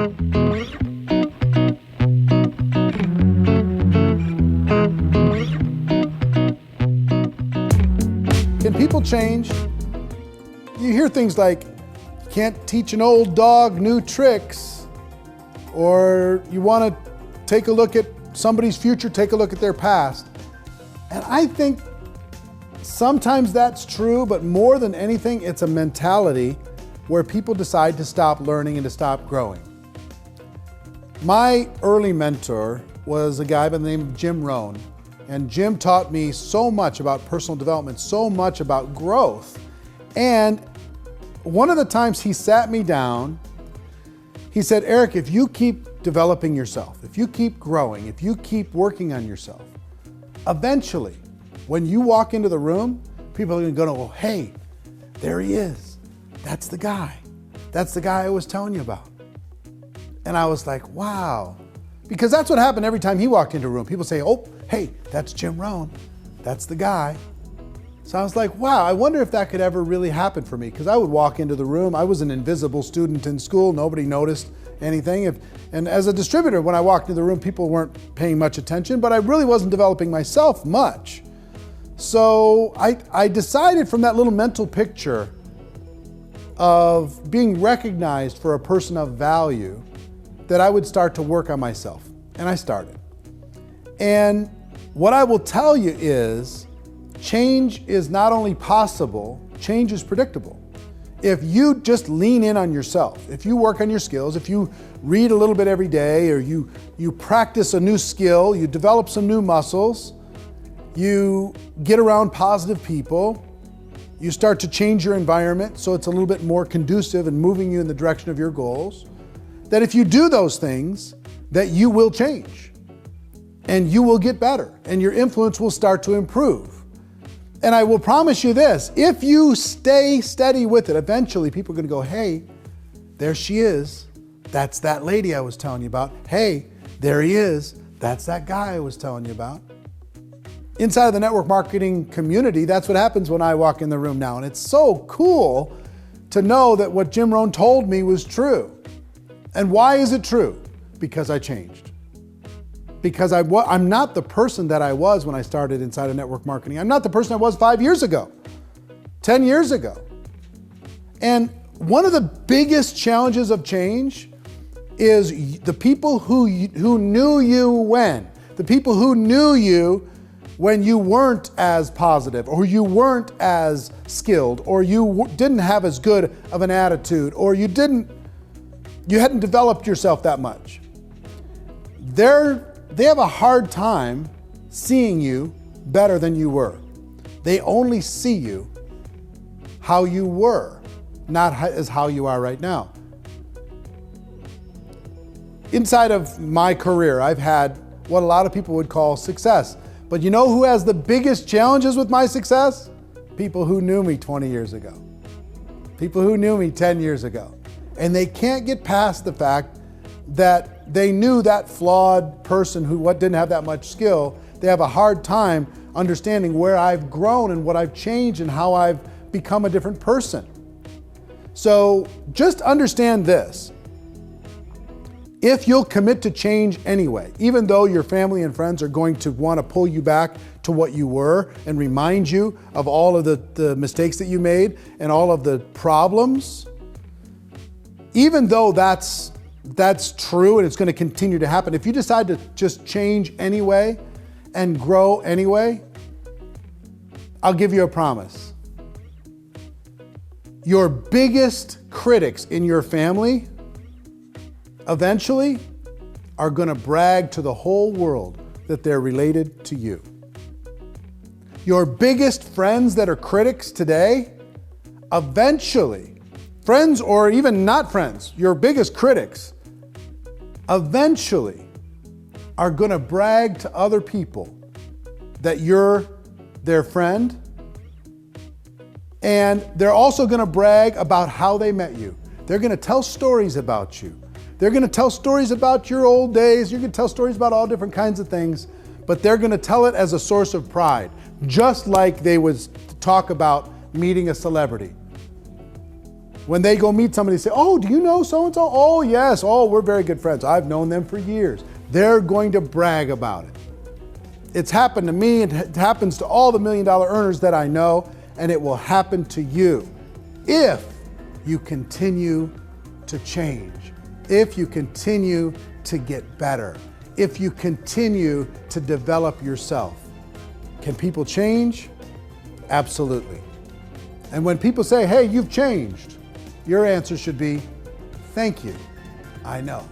Can people change? You hear things like, you can't teach an old dog new tricks, or you want to take a look at somebody's future, take a look at their past. And I think sometimes that's true, but more than anything, it's a mentality where people decide to stop learning and to stop growing. My early mentor was a guy by the name of Jim Rohn. And Jim taught me so much about personal development, so much about growth. And one of the times he sat me down, he said, Eric, if you keep developing yourself, if you keep growing, if you keep working on yourself, eventually, when you walk into the room, people are going to go, hey, there he is. That's the guy. That's the guy I was telling you about. And I was like, wow. Because that's what happened every time he walked into a room. People say, oh, hey, that's Jim Rohn. That's the guy. So I was like, wow, I wonder if that could ever really happen for me. Because I would walk into the room. I was an invisible student in school. Nobody noticed anything. And as a distributor, when I walked into the room, people weren't paying much attention. But I really wasn't developing myself much. So I decided from that little mental picture of being recognized for a person of value that I would start to work on myself. And I started. And what I will tell you is, change is not only possible, change is predictable. If you just lean in on yourself, if you work on your skills, if you read a little bit every day, or you practice a new skill, you develop some new muscles, you get around positive people, you start to change your environment so it's a little bit more conducive and moving you in the direction of your goals, that if you do those things, that you will change and you will get better and your influence will start to improve. And I will promise you this, if you stay steady with it, eventually people are going to go, hey, there she is. That's that lady I was telling you about. Hey, there he is. That's that guy I was telling you about. Inside of the network marketing community, that's what happens when I walk in the room now. And it's so cool to know that what Jim Rohn told me was true. And why is it true? Because I changed. Because I'm not the person that I was when I started inside of network marketing. I'm not the person I was 5 years ago, 10 years ago. And one of the biggest challenges of change is the people who knew you when. The people who knew you when you weren't as positive, or you weren't as skilled, or you didn't have as good of an attitude, or you hadn't developed yourself that much. They have a hard time seeing you better than you were. They only see you how you were, not as how you are right now. Inside of my career, I've had what a lot of people would call success. But you know who has the biggest challenges with my success? People who knew me 20 years ago. People who knew me 10 years ago. And they can't get past the fact that they knew that flawed person who didn't have that much skill. They have a hard time understanding where I've grown and what I've changed and how I've become a different person. So just understand this. If you'll commit to change anyway, even though your family and friends are going to want to pull you back to what you were and remind you of all of the mistakes that you made and all of the problems, even though that's true and it's going to continue to happen, if you decide to just change anyway and grow anyway, I'll give you a promise. Your biggest critics in your family eventually are going to brag to the whole world that they're related to you. Your biggest friends that are critics today, eventually, friends or even not friends, your biggest critics, eventually are going to brag to other people that you're their friend. And they're also going to brag about how they met you. They're going to tell stories about you. They're going to tell stories about your old days. You're going to tell stories about all different kinds of things, but they're going to tell it as a source of pride, just like they would talk about meeting a celebrity. When they go meet somebody, say, oh, do you know so-and-so? Oh, yes. Oh, we're very good friends. I've known them for years. They're going to brag about it. It's happened to me. It happens to all the $1 million earners that I know, and it will happen to you if you continue to change, if you continue to get better, if you continue to develop yourself. Can people change? Absolutely. And when people say, hey, you've changed, your answer should be, thank you, I know.